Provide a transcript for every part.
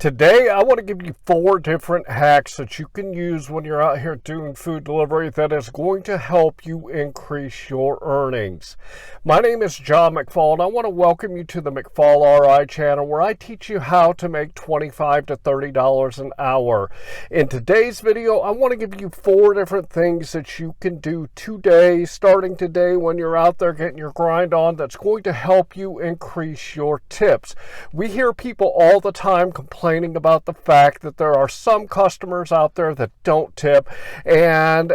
Today, I want to give you 4 different hacks that you can use when you're out here doing food delivery that is going to help you increase your earnings. My name is John McFall, and I want to welcome you to the McFallRI channel, where I teach you how to make $25 to $30 an hour. In today's video, I want to give you 4 different things that you can do today, starting today when you're out there getting your grind on, that's going to help you increase your tips. We hear people all the time complaining about the fact that there are some customers out there that don't tip, and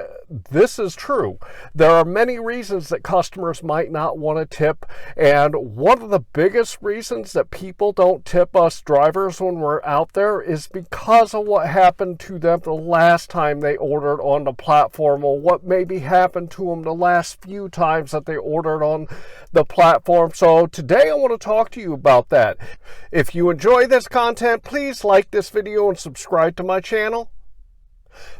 this is true. There are many reasons that customers might not want to tip, and one of the biggest reasons that people don't tip us drivers when we're out there is because of what happened to them the last time they ordered on the platform, or what maybe happened to them the last few times that they ordered on the platform. So today I want to talk to you about that. If you enjoy this content, please like this video and subscribe to my channel.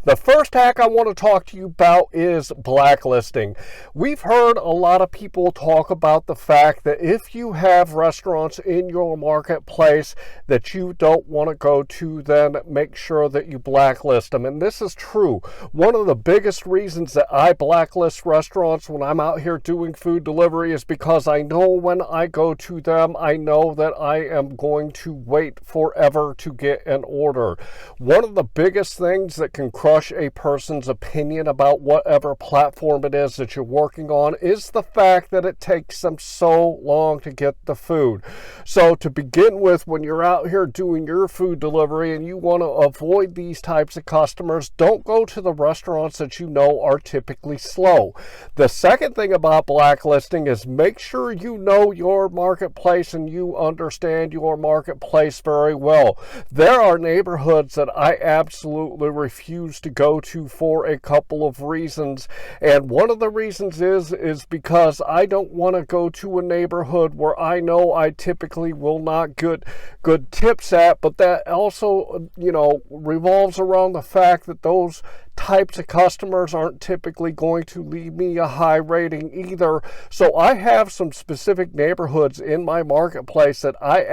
The first hack I want to talk to you about is blacklisting. We've heard a lot of people talk about the fact that if you have restaurants in your marketplace that you don't want to go to, then make sure that you blacklist them. And this is true. One of the biggest reasons that I blacklist restaurants when I'm out here doing food delivery is because I know when I go to them, I know that I am going to wait forever to get an order. One of the biggest things that can crush a person's opinion about whatever platform it is that you're working on is the fact that it takes them so long to get the food. So to begin with, when you're out here doing your food delivery and you want to avoid these types of customers, don't go to the restaurants that you know are typically slow. The second thing about blacklisting is make sure you know your marketplace and you understand your marketplace very well. There are neighborhoods that I absolutely refuse to go to for a couple of reasons, and one of the reasons is because I don't want to go to a neighborhood where I know I typically will not get good tips at, but that also, revolves around the fact that those types of customers aren't typically going to leave me a high rating either. So I have some specific neighborhoods in my marketplace that I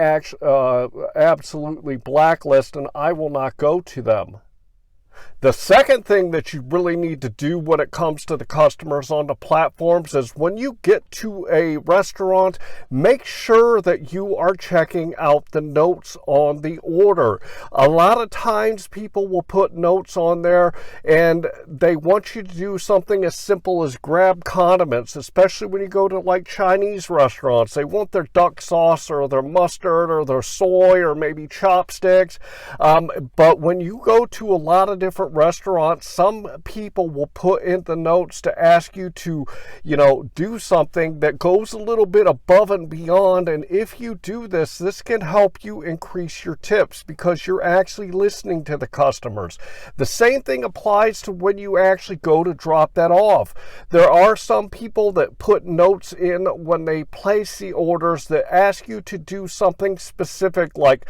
absolutely blacklist, and I will not go to them. The second thing that you really need to do when it comes to the customers on the platforms is when you get to a restaurant, make sure that you are checking out the notes on the order. A lot of times people will put notes on there and they want you to do something as simple as grab condiments, especially when you go to like Chinese restaurants. They want their duck sauce or their mustard or their soy or maybe chopsticks. But when you go to a lot of different restaurants, some people will put in the notes to ask you to, do something that goes a little bit above and beyond. And if you do this, this can help you increase your tips because you're actually listening to the customers. The same thing applies to when you actually go to drop that off. There are some people that put notes in when they place the orders that ask you to do something specific, like,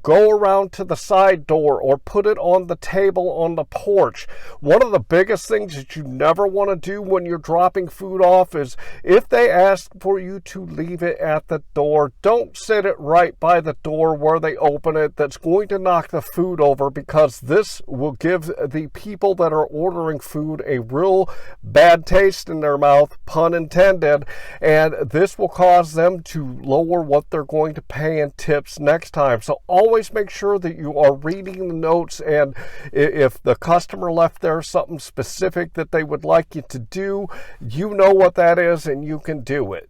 go around to the side door or put it on the table on the porch. One of the biggest things that you never want to do when you're dropping food off is if they ask for you to leave it at the door, don't sit it right by the door where they open it. That's going to knock the food over, because this will give the people that are ordering food a real bad taste in their mouth, pun intended, and this will cause them to lower what they're going to pay in tips next time. So always make sure that you are reading the notes, and if the customer left there something specific that they would like you to do, you know what that is and you can do it.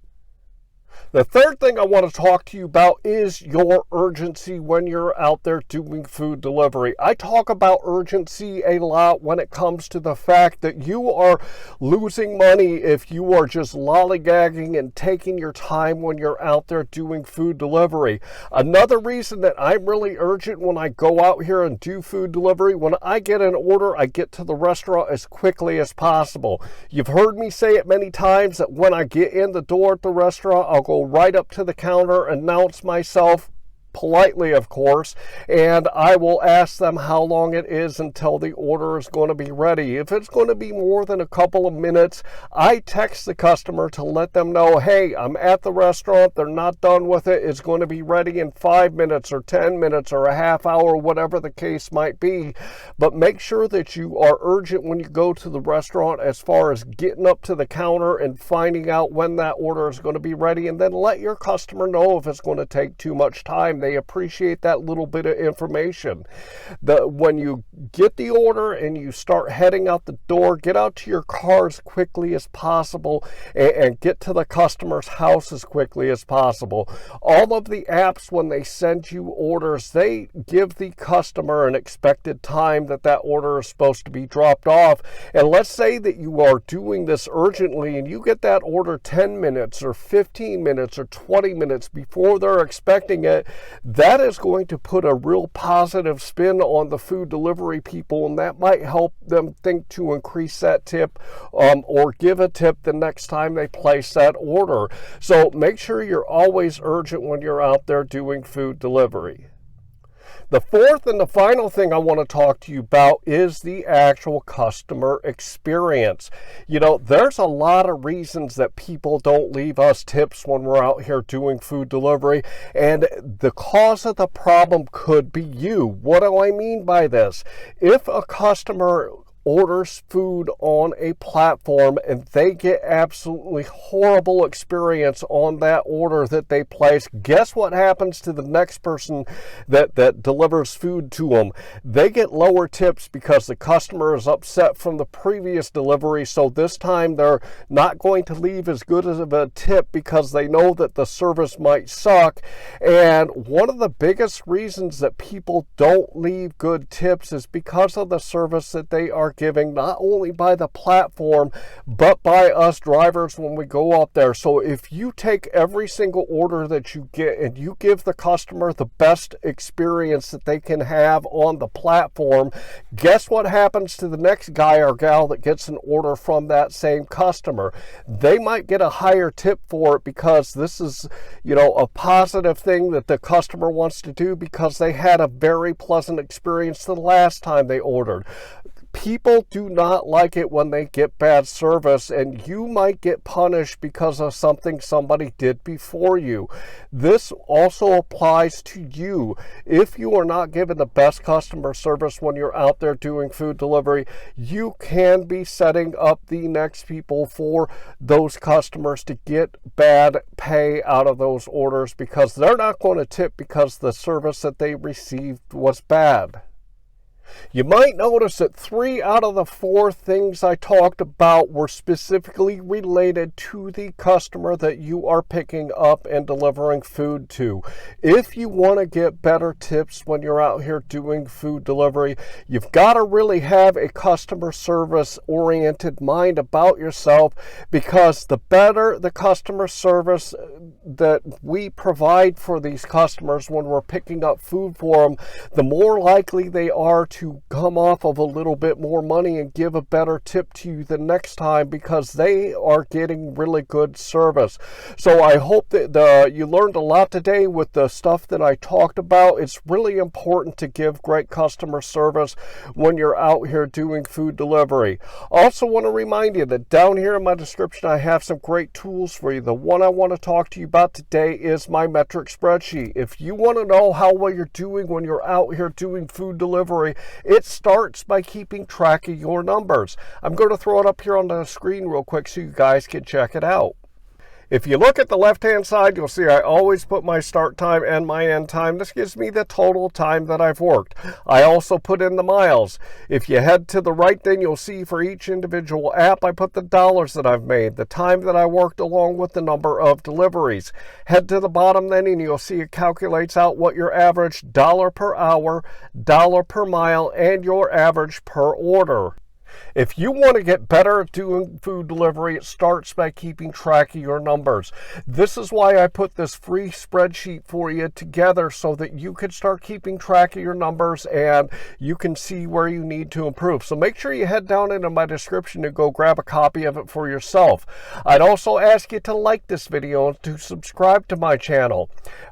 The third thing I want to talk to you about is your urgency when you're out there doing food delivery. I talk about urgency a lot when it comes to the fact that you are losing money if you are just lollygagging and taking your time when you're out there doing food delivery. Another reason that I'm really urgent when I go out here and do food delivery, when I get an order, I get to the restaurant as quickly as possible. You've heard me say it many times that when I get in the door at the restaurant, I'll go right up to the counter, announce myself, politely, of course, and I will ask them how long it is until the order is going to be ready. If it's going to be more than a couple of minutes, I text the customer to let them know, hey, I'm at the restaurant, they're not done with it, it's going to be ready in 5 minutes or 10 minutes or a half hour, whatever the case might be. But make sure that you are urgent when you go to the restaurant as far as getting up to the counter and finding out when that order is going to be ready, and then let your customer know if it's going to take too much time. They appreciate that little bit of information. When you get the order and you start heading out the door, get out to your car as quickly as possible and get to the customer's house as quickly as possible. All of the apps, when they send you orders, they give the customer an expected time that that order is supposed to be dropped off. And let's say that you are doing this urgently and you get that order 10 minutes or 15 minutes or 20 minutes before they're expecting it. That is going to put a real positive spin on the food delivery people, and that might help them think to increase that tip or give a tip the next time they place that order. So make sure you're always urgent when you're out there doing food delivery. The fourth and the final thing I want to talk to you about is the actual customer experience. You know, there's a lot of reasons that people don't leave us tips when we're out here doing food delivery, and the cause of the problem could be you. What do I mean by this? If a customer orders food on a platform and they get absolutely horrible experience on that order that they place, guess what happens to the next person that delivers food to them? They get lower tips because the customer is upset from the previous delivery, so this time they're not going to leave as good as a tip because they know that the service might suck. And one of the biggest reasons that people don't leave good tips is because of the service that they are giving, not only by the platform but by us drivers when we go up there. So if you take every single order that you get and you give the customer the best experience that they can have on the platform, guess what happens to the next guy or gal that gets an order from that same customer? They might get a higher tip for it because this is, you know, a positive thing that the customer wants to do because they had a very pleasant experience the last time they ordered. People do not like it when they get bad service, and you might get punished because of something somebody did before you. This also applies to you. If you are not given the best customer service when you're out there doing food delivery, you can be setting up the next people for those customers to get bad pay out of those orders because they're not going to tip because the service that they received was bad. You might notice that 3 out of the 4 things I talked about were specifically related to the customer that you are picking up and delivering food to. If you want to get better tips when you're out here doing food delivery, you've got to really have a customer service oriented mind about yourself, because the better the customer service that we provide for these customers when we're picking up food for them, the more likely they are to come off of a little bit more money and give a better tip to you the next time because they are getting really good service. So I hope that you learned a lot today with the stuff that I talked about. It's really important to give great customer service when you're out here doing food delivery. Also want to remind you that down here in my description I have some great tools for you. The one I want to talk to you about today is my Metrics Spreadsheet. If you want to know how well you're doing when you're out here doing food delivery, it starts by keeping track of your numbers. I'm going to throw it up here on the screen real quick so you guys can check it out. If you look at the left-hand side, you'll see I always put my start time and my end time. This gives me the total time that I've worked. I also put in the miles. If you head to the right, then you'll see for each individual app, I put the dollars that I've made, the time that I worked, along with the number of deliveries. Head to the bottom then, and you'll see it calculates out what your average dollar per hour, dollar per mile, and your average per order. If you want to get better at doing food delivery, it starts by keeping track of your numbers. This is why I put this free spreadsheet for you together so that you can start keeping track of your numbers and you can see where you need to improve. So make sure you head down into my description and go grab a copy of it for yourself. I'd also ask you to like this video and to subscribe to my channel.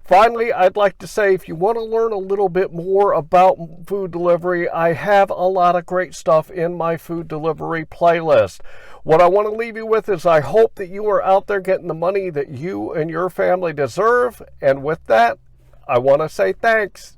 Finally, I'd like to say if you want to learn a little bit more about food delivery, I have a lot of great stuff in my food delivery playlist. What I want to leave you with is I hope that you are out there getting the money that you and your family deserve. And with that, I want to say thanks.